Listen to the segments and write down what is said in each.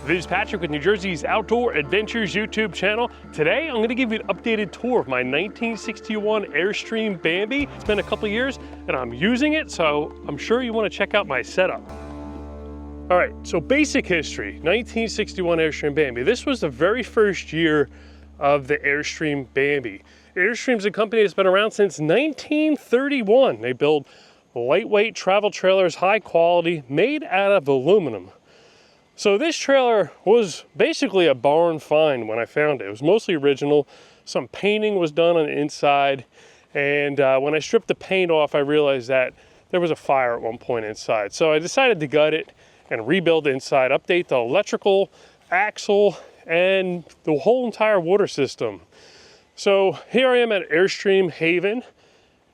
This is Patrick with New Jersey's Outdoor Adventures YouTube channel. Today, I'm gonna give you an updated tour of my 1961 Airstream Bambi. It's been a couple years and I'm using it, so I'm sure you wanna check out my setup. All right, so basic history, 1961 Airstream Bambi. This was the very first year of the Airstream Bambi. Airstream's a company that's been around since 1931. They build lightweight travel trailers, high quality, made out of aluminum. So this trailer was basically a barn find when I found it. It was mostly original. Some painting was done on the inside. And when I stripped the paint off, I realized that there was a fire at one point inside. So I decided to gut it and rebuild the inside, update the electrical, axle, and the whole entire water system. So here I am at Airstream Haven.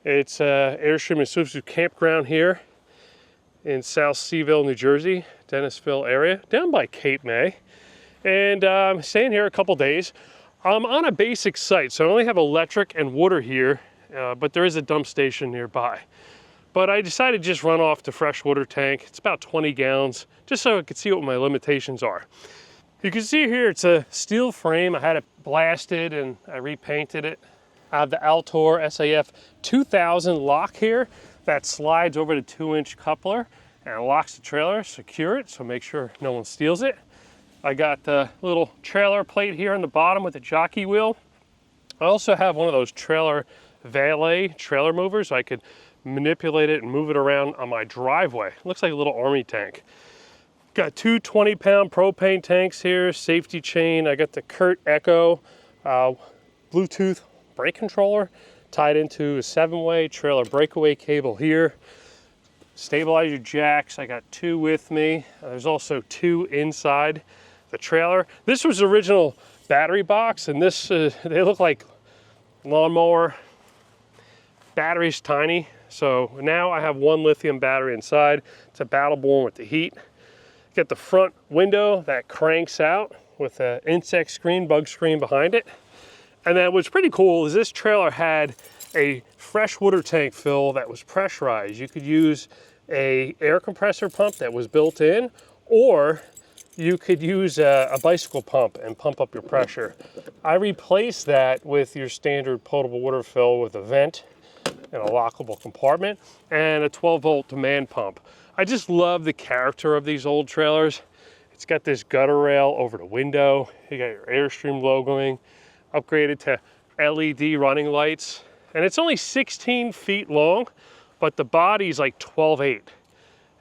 It's Airstream and Swimsuit Campground here in South Seaville, New Jersey, Dennisville area, down by Cape May. And I'm staying here a couple days. I'm on a basic site, so I only have electric and water here, but there is a dump station nearby. But I decided to just run off the freshwater tank. It's about 20 gallons, just so I could see what my limitations are. You can see here, it's a steel frame. I had it blasted and I repainted it. I have the Altor SAF 2000 lock here that slides over the 2-inch coupler and locks the trailer, secure it, so make sure no one steals it. I got the little trailer plate here on the bottom with the jockey wheel. I also have one of those trailer valet trailer movers, so I could manipulate it and move it around on my driveway. It looks like a little army tank. Got two 20-pound propane tanks here, safety chain. I got the Kurt Echo Bluetooth brake controller tied into a 7-way trailer breakaway cable here. Stabilizer jacks, I got 2 with me. There's also 2 inside the trailer. This was the original battery box, and this they look like lawnmower. Battery's tiny, so now I have 1 lithium battery inside. It's a battle born with the heat. Got the front window that cranks out with an insect screen, bug screen behind it. And then what's pretty cool is this trailer had a freshwater tank fill that was pressurized. You could use a air compressor pump that was built in, or you could use a bicycle pump and pump up your pressure. I replaced that with your standard potable water fill with a vent and a lockable compartment and a 12-volt demand pump. I just love the character of these old trailers. It's got this gutter rail over the window. You got your Airstream logoing, upgraded to LED running lights. And it's only 16 feet long, but the body's like 12.8.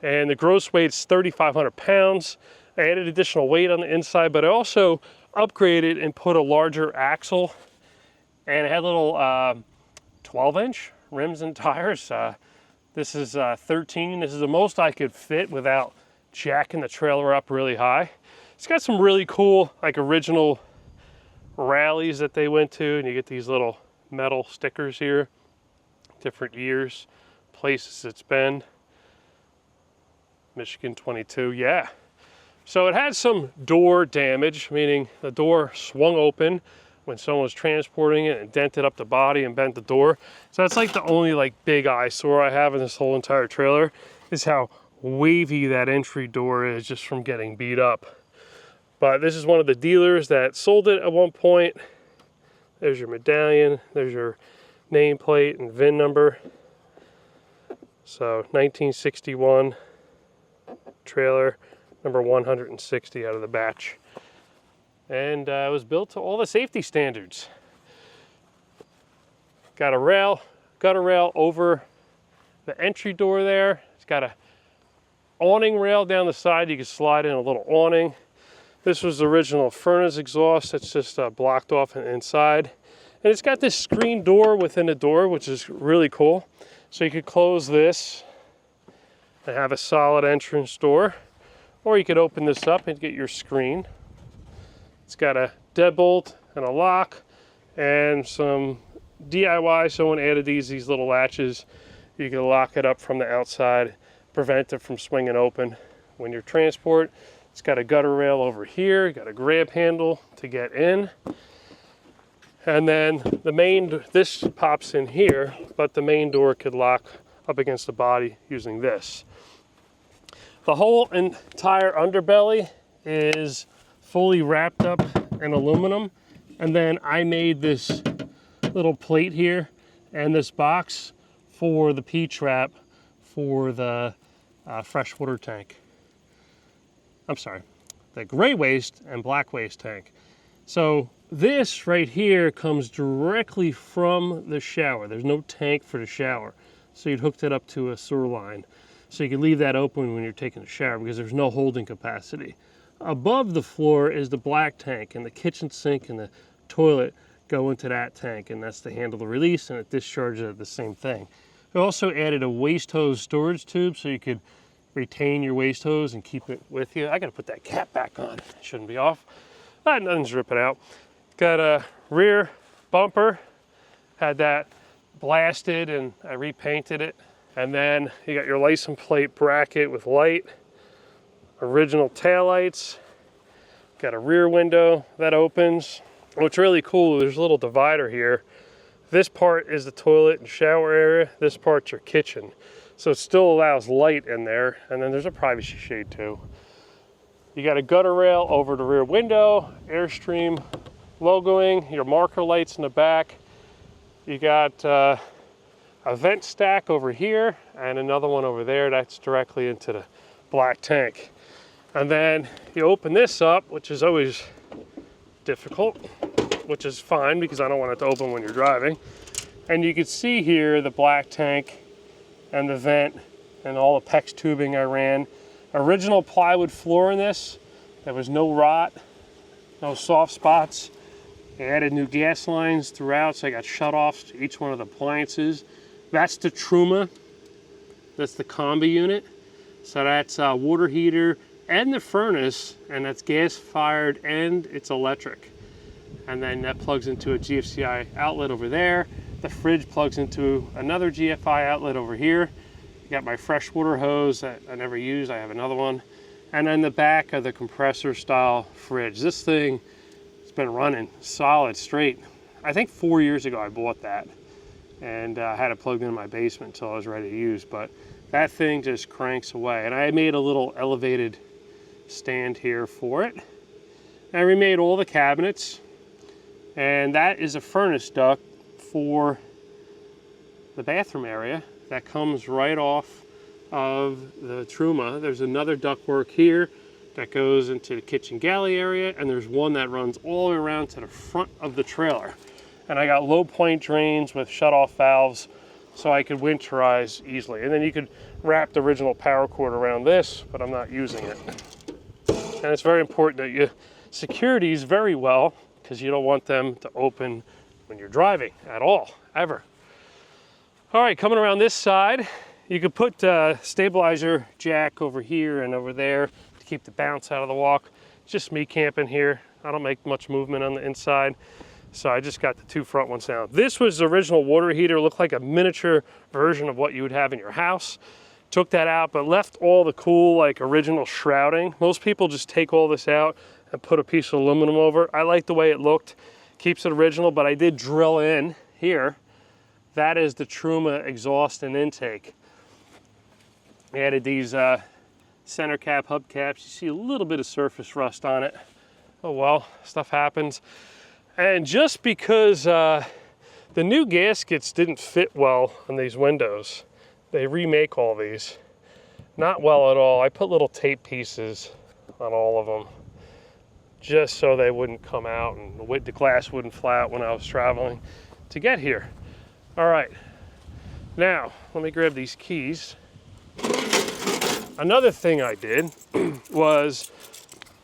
And the gross weight's 3,500 pounds. I added additional weight on the inside, but I also upgraded and put a larger axle. And it had little 12-inch rims and tires. This is 13. This is the most I could fit without jacking the trailer up really high. It's got some really cool, like, original rallies that they went to, and you get these little metal stickers here, different years, places it's been. Michigan 22, yeah. So it had some door damage, meaning the door swung open when someone was transporting it and dented up the body and bent the door. So that's like the only like big eyesore I have in this whole entire trailer, is how wavy that entry door is just from getting beat up. But this is one of the dealers that sold it at one point. There's your medallion, there's your nameplate and VIN number. So 1961 trailer, number 160 out of the batch. And it was built to all the safety standards. Got a rail, gutter rail over the entry door there. It's got a awning rail down the side. You can slide in a little awning. This was the original furnace exhaust that's just blocked off on the inside. And it's got this screen door within the door, which is really cool. So you could close this and have a solid entrance door. Or you could open this up and get your screen. It's got a deadbolt and a lock and some DIY. Someone added these little latches. You can lock it up from the outside, prevent it from swinging open when you're transport. It's got a gutter rail over here, got a grab handle to get in. And then the main, this pops in here, but the main door could lock up against the body using this. The whole entire underbelly is fully wrapped up in aluminum. And then I made this little plate here and this box for the P-trap for the freshwater tank. I'm sorry, the gray waste and black waste tank. So this right here comes directly from the shower. There's no tank for the shower. So you'd hooked it up to a sewer line. So you can leave that open when you're taking a shower because there's no holding capacity. Above the floor is the black tank, and the kitchen sink and the toilet go into that tank, and that's the handle to release, and it discharges at the same thing. We also added a waste hose storage tube so you could retain your waste hose and keep it with you. I gotta put that cap back on. It shouldn't be off. Nothing's ripping out. Got a rear bumper, had that blasted and I repainted it. And then you got your license plate bracket with light, original taillights, got a rear window that opens. What's really cool, there's a little divider here. This part is the toilet and shower area. This part's your kitchen. So it still allows light in there. And then there's a privacy shade too. You got a gutter rail over the rear window, Airstream logoing, your marker lights in the back. You got a vent stack over here and another one over there that's directly into the black tank. And then you open this up, which is always difficult, which is fine because I don't want it to open when you're driving. And you can see here the black tank and the vent and all the PEX tubing I ran. Original plywood floor in this. There was no rot, no soft spots. They added new gas lines throughout, so I got shut-offs to each one of the appliances. That's the Truma. That's the combi unit. So that's water heater and the furnace, and that's gas-fired and it's electric. And then that plugs into a GFCI outlet over there. The fridge plugs into another GFI outlet over here. I got my freshwater hose that I never use. I have another one. And then the back of the compressor style fridge. This thing has been running solid straight. I think 4 years ago I bought that. And I had it plugged in my basement until I was ready to use. But that thing just cranks away. And I made a little elevated stand here for it. And I remade all the cabinets. And that is a furnace duct for the bathroom area that comes right off of the Truma. There's another ductwork here that goes into the kitchen galley area, and there's one that runs all the way around to the front of the trailer. And I got low point drains with shut-off valves so I could winterize easily. And then you could wrap the original power cord around this, but I'm not using it. And it's very important that you secure these very well because you don't want them to open when you're driving at all, ever. All right, coming around this side, you could put a stabilizer jack over here and over there to keep the bounce out of the walk. It's just me camping here. I don't make much movement on the inside, so I just got the two front ones now. This was the original water heater. It looked like a miniature version of what you would have in your house. Took that out, but left all the cool, like, original shrouding. Most people just take all this out and put a piece of aluminum over it. I like the way it looked. Keeps it original, but I did drill in here. That is the Truma exhaust and intake. I added these center cap, hubcaps. You see a little bit of surface rust on it. Oh well, stuff happens. And just because the new gaskets didn't fit well on these windows, they remake all these. Not well at all. I put little tape pieces on all of them just so they wouldn't come out and the glass wouldn't fly out when I was traveling to get here. All right, now let me grab these keys. Another thing I did was,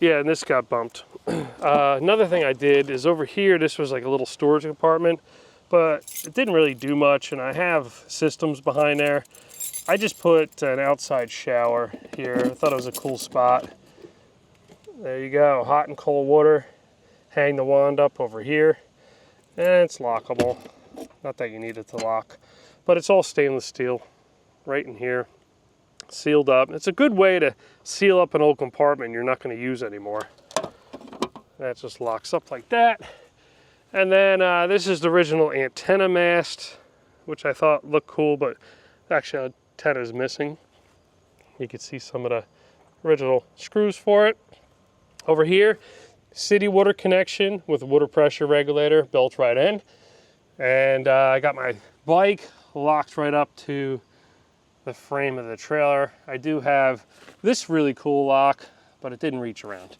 yeah, and this got bumped. Another thing I did is over here, this was like a little storage compartment, but it didn't really do much, and I have systems behind there. I just put an outside shower here. I thought it was a cool spot. There you go, hot and cold water. Hang the wand up over here, and it's lockable. Not that you need it to lock, but it's all stainless steel right in here, sealed up. It's a good way to seal up an old compartment you're not going to use anymore. That just locks up like that. And then this is the original antenna mast, which I thought looked cool, but actually antenna is missing. You can see some of the original screws for it. Over here, city water connection with a water pressure regulator built right in. And I got my bike locked right up to the frame of the trailer. I do have this really cool lock, but it didn't reach around.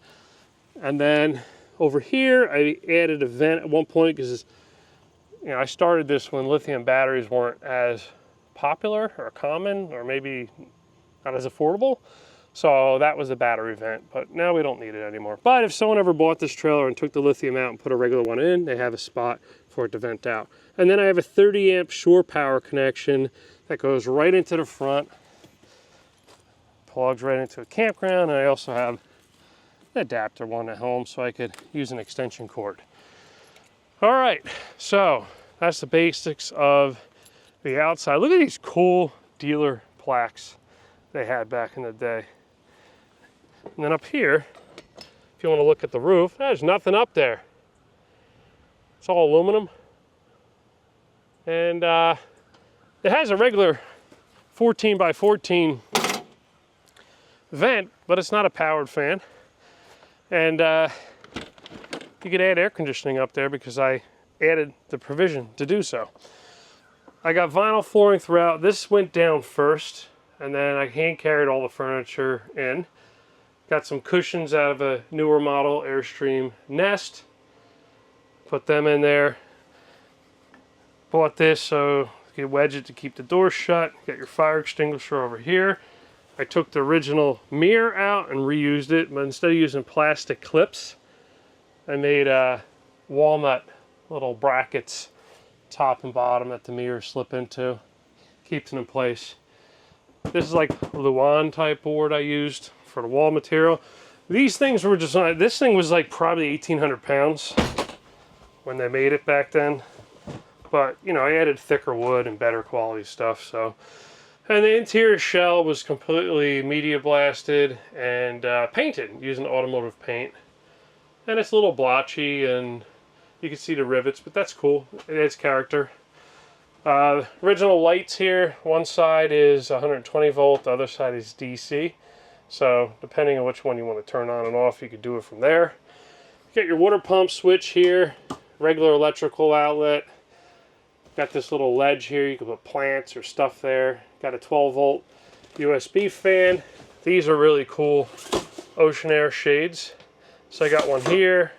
And then over here, I added a vent at one point because, you know, I started this when lithium batteries weren't as popular or common, or maybe not as affordable. So that was the battery vent, but now we don't need it anymore. But if someone ever bought this trailer and took the lithium out and put a regular one in, they have a spot for it to vent out. And then I have a 30 amp shore power connection that goes right into the front, plugs right into a campground, and I also have an adapter one at home so I could use an extension cord. All right, so that's the basics of the outside. Look at these cool dealer plaques they had back in the day. And then up here, if you want to look at the roof, there's nothing up there. It's all aluminum. And it has a regular 14 by 14 vent, but it's not a powered fan. And you could add air conditioning up there because I added the provision to do so. I got vinyl flooring throughout. This went down first, and then I hand carried all the furniture in. Got some cushions out of a newer model Airstream Nest. Put them in there. Bought this so you can wedge it to keep the door shut. Got your fire extinguisher over here. I took the original mirror out and reused it, but instead of using plastic clips, I made walnut little brackets, top and bottom, that the mirror slip into. Keeps it in place. This is like Luan type board I used for the wall material. These things were designed, this thing was like probably 1,800 pounds when they made it back then. But, you know, I added thicker wood and better quality stuff, so. And the interior shell was completely media blasted and painted using automotive paint. And it's a little blotchy and you can see the rivets, but that's cool. It adds character. Original lights here, one side is 120 volt, the other side is DC. So depending on which one you want to turn on and off, you could do it from there. You got your water pump switch here, regular electrical outlet. Got this little ledge here, you can put plants or stuff there. Got a 12 volt USB fan. These are really cool ocean air shades. So I got one here,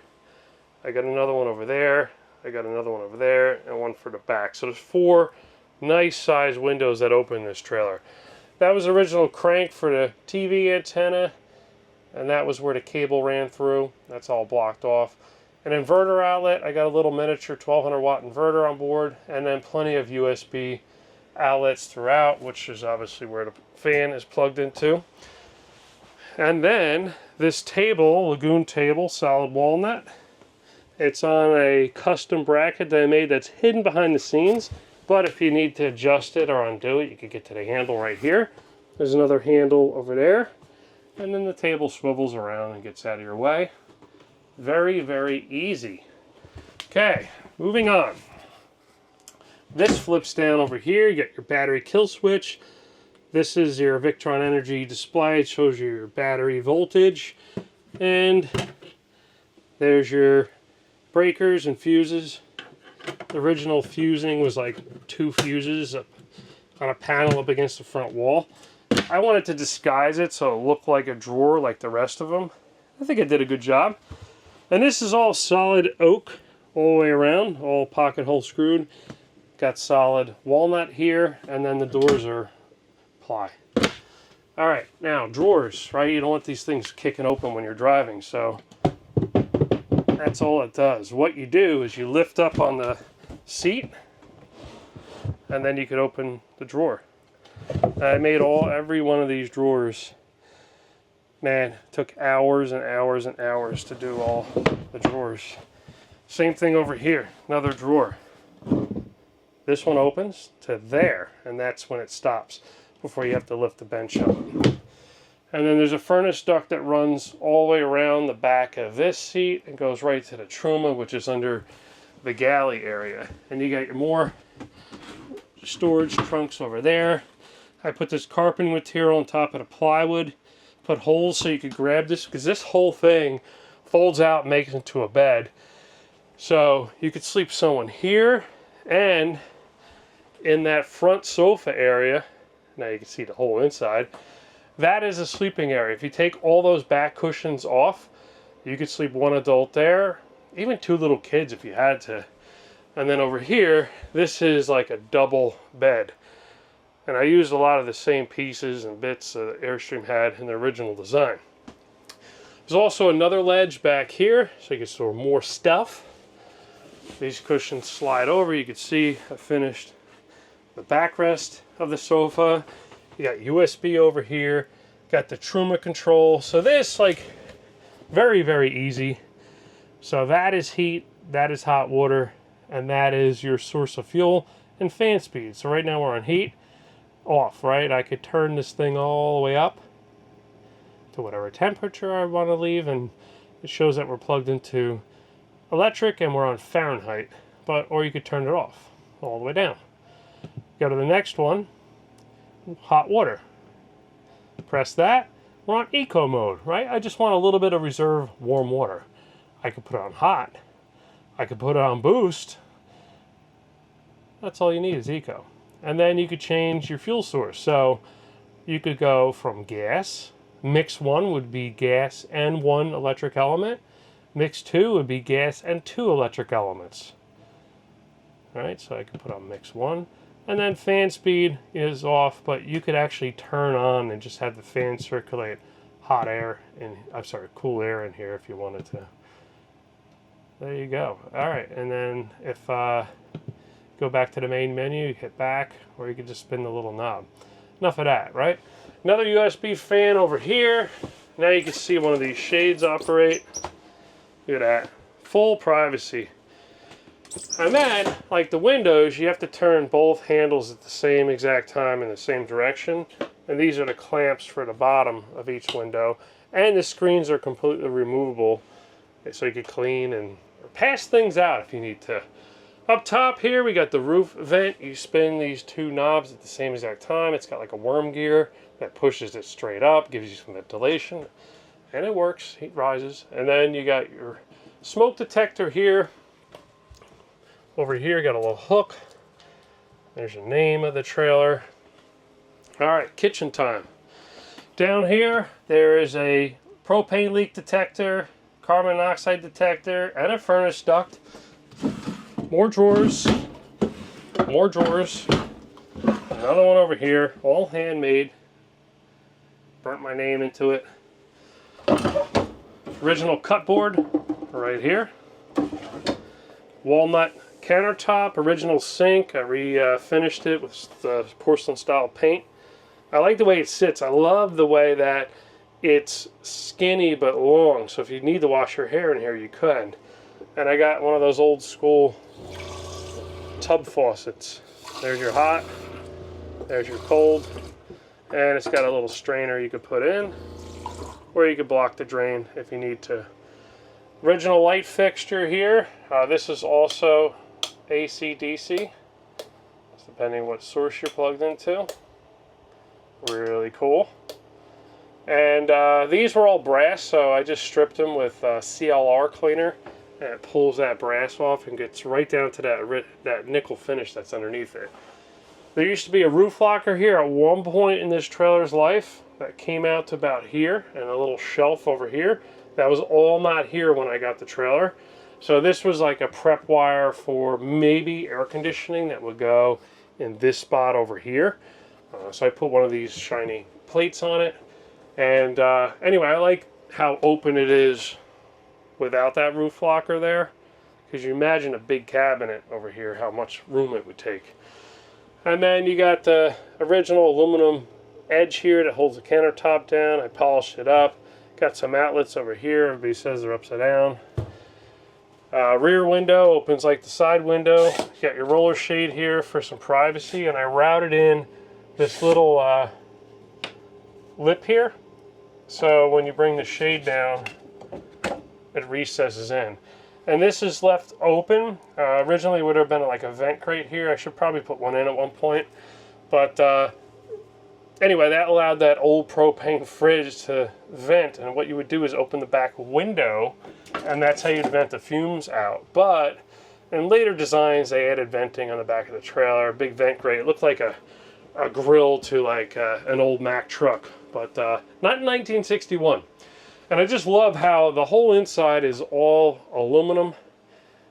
I got another one over there, I got another one over there, and one for the back. So there's 4 nice size windows that open this trailer. That was the original crank for the TV antenna, and that was where the cable ran through. That's all blocked off. An inverter outlet, I got a little miniature 1200 watt inverter on board, and then plenty of USB outlets throughout, which is obviously where the fan is plugged into. And then this table, Lagoon table, solid walnut. It's on a custom bracket that I made that's hidden behind the scenes, but if you need to adjust it or undo it, you can get to the handle right here. There's another handle over there, and then the table swivels around and gets out of your way. Very, very easy. Okay, moving on. This flips down over here. You got your battery kill switch. This is your Victron Energy display. It shows you your battery voltage. And there's your breakers and fuses. The original fusing was like 2 fuses up on a panel up against the front wall. I wanted to disguise it so it looked like a drawer like the rest of them. I think I did a good job. And this is all solid oak all the way around, all pocket hole screwed. Got solid walnut here, and then the doors are ply. All right, now drawers, right? You don't want these things kicking open when you're driving, so that's all it does. What you do is you lift up on the seat, and then you could open the drawer. I made every one of these drawers. Man, it took hours and hours and hours to do all the drawers. Same thing over here, another drawer. This one opens to there, and that's when it stops before you have to lift the bench up. And then there's a furnace duct that runs all the way around the back of this seat and goes right to the truma, which is under the galley area. And you got your more storage trunks over there. I put this carpeting material on top of the plywood. put holes so you could grab this, because this whole thing folds out and makes it into a bed. So you could sleep someone here, and in that front sofa area, now you can see the whole inside, that is a sleeping area. If you take all those back cushions off, you could sleep one adult there, even two little kids if you had to. And then over here, this is like a double bed. And I used a lot of the same pieces and bits that Airstream had in the original design. There's also another ledge back here, so you can store more stuff. These cushions slide over. You can see I finished the backrest of the sofa. You got USB over here. Got the Truma control. So this, like, very, very easy. So that is heat, that is hot water, and that is your source of fuel and fan speed. So right now we're on heat, off, right? I could turn this thing all the way up to whatever temperature I want to leave, and it shows that we're plugged into electric and we're on Fahrenheit. Or you could turn it off all the way down. Go to the next one, hot water. Press that, we're on eco mode, right? I just want a little bit of reserve warm water. I could put it on hot. I could put it on boost. That's all you need is eco. And then you could change your fuel source. So you could go from gas. Mix 1 would be gas and 1 electric element. Mix 2 would be gas and 2 electric elements. All right, so I could put on mix 1. And then fan speed is off, but you could actually turn on and just have the fan circulate hot air and cool air in here if you wanted to. There you go. All right, and then if go back to the main menu, you hit back, or you could just spin the little knob. Enough of that, right? Another USB fan over here. Now you can see one of these shades operate. Look at that. Full privacy. And then, like the windows, you have to turn both handles at the same exact time in the same direction. And these are the clamps for the bottom of each window. And the screens are completely removable, so you could clean and pass things out if you need to. Up top here, we got the roof vent. You spin these two knobs at the same exact time. It's got like a worm gear that pushes it straight up, gives you some ventilation, and it works. Heat rises. And then you got your smoke detector here. Over here, got a little hook. There's the name of the trailer. All right, kitchen time. Down here, there is a propane leak detector, carbon monoxide detector, and a furnace duct. More drawers. More drawers. Another one over here, all handmade. Burnt my name into it. Original cut board right here. Walnut countertop, original sink. I refinished it with the porcelain style paint. I like the way it sits. I love the way that it's skinny but long, so if you need to wash your hair in here, you could. And I got one of those old school tub faucets. There's your hot, there's your cold, and it's got a little strainer you could put in, or you could block the drain if you need to. Original light fixture here. This is also AC/DC, depending what source you're plugged into. Really cool. And these were all brass, so I just stripped them with CLR cleaner, and it pulls that brass off and gets right down to that nickel finish that's underneath it. There used to be a roof locker here at one point in this trailer's life that came out to about here, and a little shelf over here. That was all not here when I got the trailer. So this was like a prep wire for maybe air conditioning that would go in this spot over here. So I put one of these shiny plates on it. And anyway, I like how open it is without that roof locker there. Because you imagine a big cabinet over here, how much room it would take. And then you got the original aluminum edge here that holds the countertop down. I polished it up. Got some outlets over here. Everybody says they're upside down. Rear window opens like the side window. You got your roller shade here for some privacy, and I routed in this little lip here, so when you bring the shade down, it recesses in. And this is left open. Originally it would have been like a vent crate here. I should probably put one in at one point, but anyway, that allowed that old propane fridge to vent, and what you would do is open the back window, and that's how you'd vent the fumes out. But in later designs, they added venting on the back of the trailer, a big vent grate. It looked like a grill to like an old Mack truck, but not in 1961. And I just love how the whole inside is all aluminum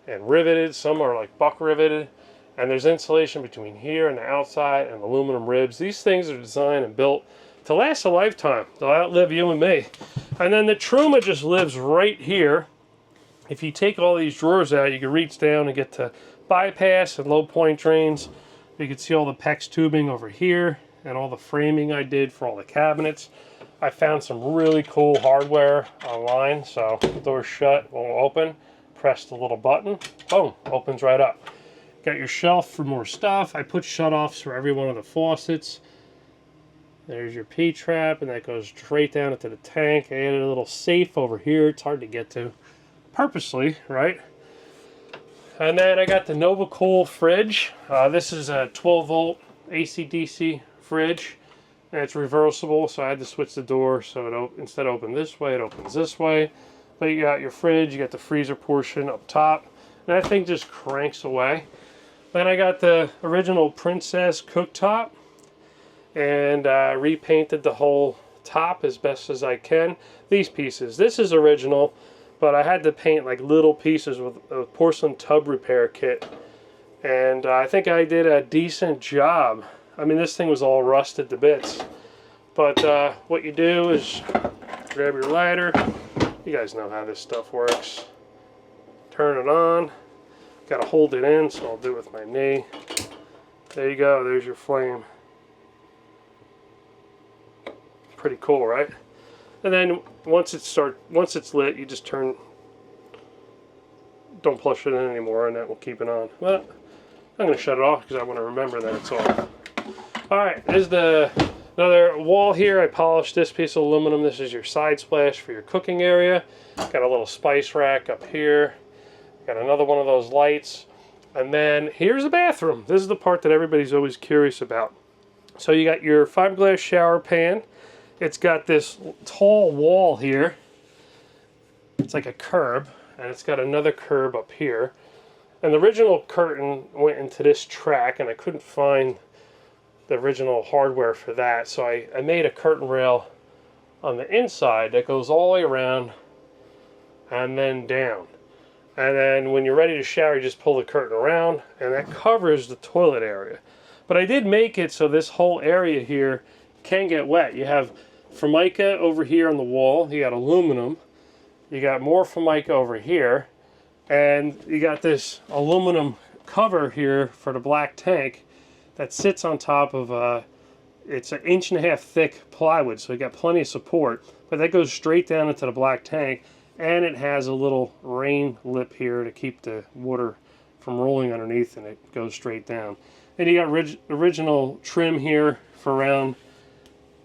and riveted. Some are like buck riveted, and there's insulation between here and the outside and aluminum ribs. These things are designed and built to last a lifetime. They'll outlive you and me. And then the Truma just lives right here. If you take all these drawers out, you can reach down and get to bypass and low point drains. You can see all the PEX tubing over here and all the framing I did for all the cabinets. I found some really cool hardware online, so the door's shut, won't open. Press the little button, boom, opens right up. Got your shelf for more stuff. I put shutoffs for every one of the faucets. There's your P-trap, and that goes straight down into the tank. I added a little safe over here. It's hard to get to purposely, right? And then I got the Nova Cool fridge. This is a 12-volt AC/DC fridge, and it's reversible, so I had to switch the door so it instead of open this way, it opens this way. But you got your fridge, you got the freezer portion up top, and that thing just cranks away. Then I got the original Princess cooktop, and repainted the whole top as best as I can. These pieces, this is original, but I had to paint like little pieces with a porcelain tub repair kit, and I think I did a decent job. I mean, this thing was all rusted to bits, but what you do is grab your lighter. You guys know how this stuff works. Turn it on. Got to hold it in, so I'll do it with my knee. There you go, there's your flame. Pretty cool, right? And then once it's lit, you just don't push it in anymore, and that will keep it on. Well, I'm going to shut it off because I want to remember that it's off. Alright, there's another wall here. I polished this piece of aluminum. This is your side splash for your cooking area. Got a little spice rack up here. Got another one of those lights. And then here's the bathroom. This is the part that everybody's always curious about. So you got your fiberglass shower pan. It's got this tall wall here. It's like a curb, and it's got another curb up here. And the original curtain went into this track, and I couldn't find the original hardware for that. So I made a curtain rail on the inside that goes all the way around and then down. And then when you're ready to shower, you just pull the curtain around, and that covers the toilet area. But I did make it so this whole area here can get wet. You have Formica over here on the wall. You got aluminum. You got more Formica over here. And you got this aluminum cover here for the black tank that sits on top of it's 1.5 inch thick plywood, so you got plenty of support. But that goes straight down into the black tank, and it has a little rain lip here to keep the water from rolling underneath, and it goes straight down. And you got original trim here for around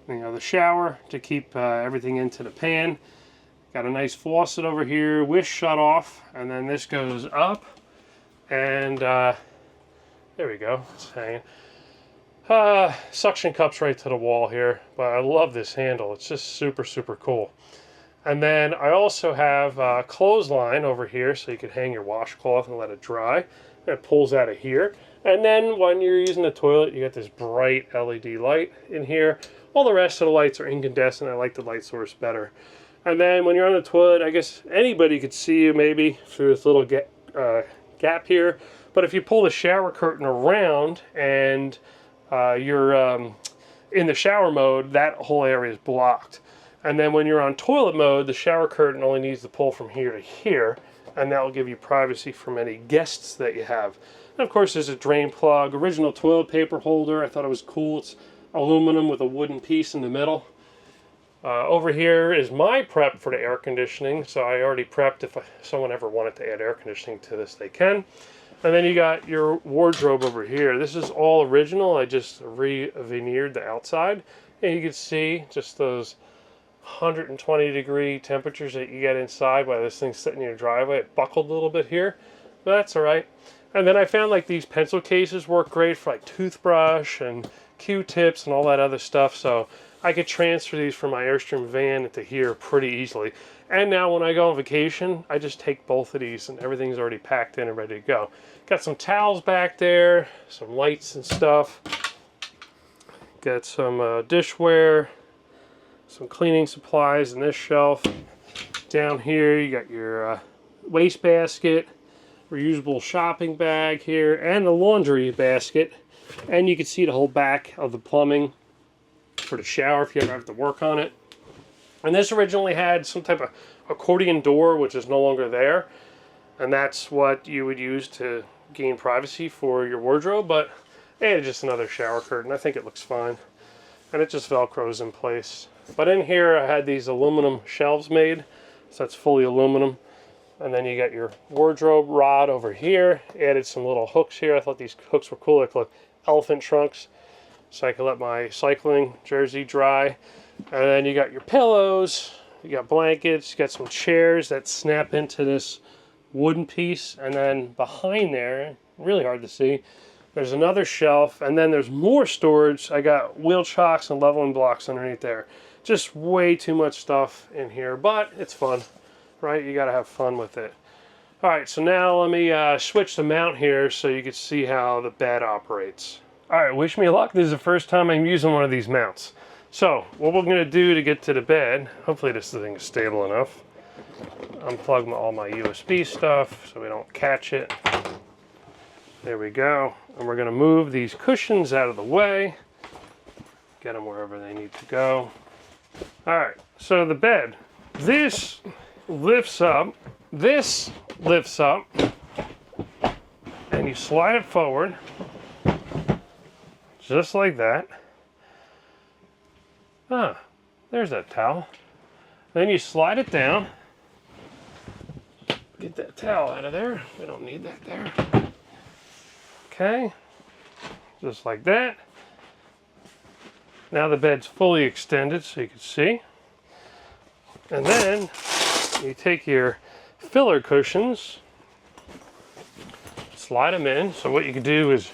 the shower to keep everything into the pan. Got a nice faucet over here with shut off, and then this goes up, and there we go, it's hanging. Suction cups right to the wall here, but I love this handle. It's just super, super cool. And then I also have a clothesline over here, so you can hang your washcloth and let it dry. And it pulls out of here. And then when you're using the toilet, you got this bright LED light in here. All the rest of the lights are incandescent. I like the light source better. And then when you're on the toilet, I guess anybody could see you maybe through this little gap here. But if you pull the shower curtain around and you're in the shower mode, that whole area is blocked. And then when you're on toilet mode, the shower curtain only needs to pull from here to here, and that will give you privacy from any guests that you have. And of course, there's a drain plug, original toilet paper holder. I thought it was cool. It's aluminum with a wooden piece in the middle. Over here is my prep for the air conditioning. So I already prepped. If someone ever wanted to add air conditioning to this, they can. And then you got your wardrobe over here. This is all original. I just re-veneered the outside. And you can see just those 120-degree temperatures that you get inside while this thing's sitting in your driveway. It buckled a little bit here, but that's all right. And then I found like these pencil cases work great for like toothbrush and Q-tips and all that other stuff. So I could transfer these from my Airstream van into here pretty easily. And now when I go on vacation, I just take both of these and everything's already packed in and ready to go. Got some towels back there, some lights and stuff. Got some dishware, some cleaning supplies in this shelf. Down here you got your waste basket, reusable shopping bag here, and the laundry basket. And you can see the whole back of the plumbing for the shower if you ever have to work on it. And this originally had some type of accordion door, which is no longer there. And that's what you would use to gain privacy for your wardrobe. But it's just another shower curtain. I think it looks fine. And it just Velcros in place. But in here I had these aluminum shelves made. So that's fully aluminum. And then you got your wardrobe rod over here. Added some little hooks here. I thought these hooks were cool. They look like elephant trunks. So I can let my cycling jersey dry. And then you got your pillows, you got blankets, you got some chairs that snap into this wooden piece. And then behind there, really hard to see, there's another shelf. And then there's more storage. I got wheel chocks and leveling blocks underneath there. Just way too much stuff in here, but it's fun, right? You got to have fun with it. All right, so now let me switch the mount here so you can see how the bed operates. All right, wish me luck. This is the first time I'm using one of these mounts. So what we're gonna do to get to the bed, hopefully this thing is stable enough. Unplug all my USB stuff so we don't catch it. There we go. And we're gonna move these cushions out of the way. Get them wherever they need to go. All right, so the bed. This lifts up, and you slide it forward, just like that. Ah, there's that towel. Then you slide it down. Get that towel out of there. We don't need that there. Okay, just like that. Now the bed's fully extended so you can see. And then you take your filler cushions, slide them in. So what you can do is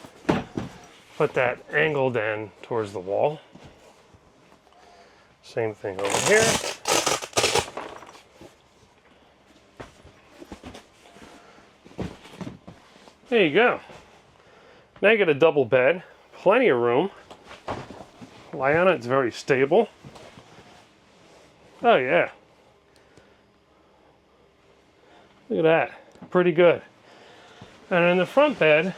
put that angled end towards the wall. Same thing over here. There you go. Now you got a double bed, plenty of room. Lie on it, it's very stable. Oh yeah. Look at that, pretty good. And in the front bed,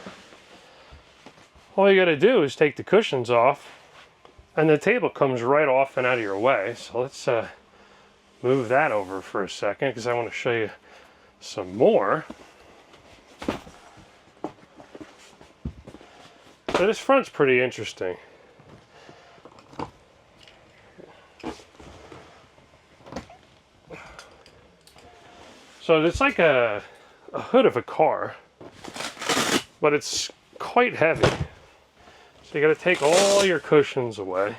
all you gotta do is take the cushions off and the table comes right off and out of your way. So let's move that over for a second because I want to show you some more. So this front's pretty interesting. So it's like a hood of a car, but it's quite heavy. So you got to take all your cushions away.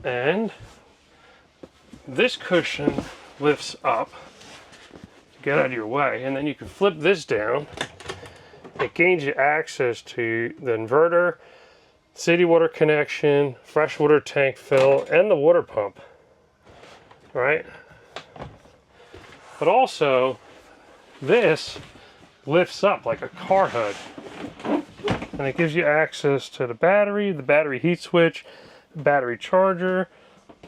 And this cushion lifts up to get out of your way, and then you can flip this down. It gains you access to the inverter, city water connection, freshwater tank fill, and the water pump, right? But also, this lifts up like a car hood. And it gives you access to the battery heat switch, the battery charger.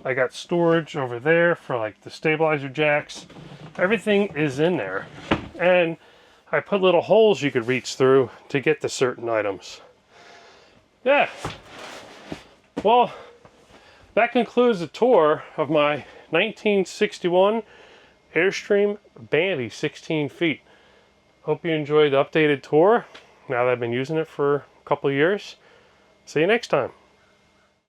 I got storage over there for like the stabilizer jacks. Everything is in there. And I put little holes you could reach through to get to certain items. Yeah. Well, that concludes the tour of my 1961 Airstream Bambi 16 feet. Hope you enjoyed the updated tour now that I've been using it for a couple of years. See you next time.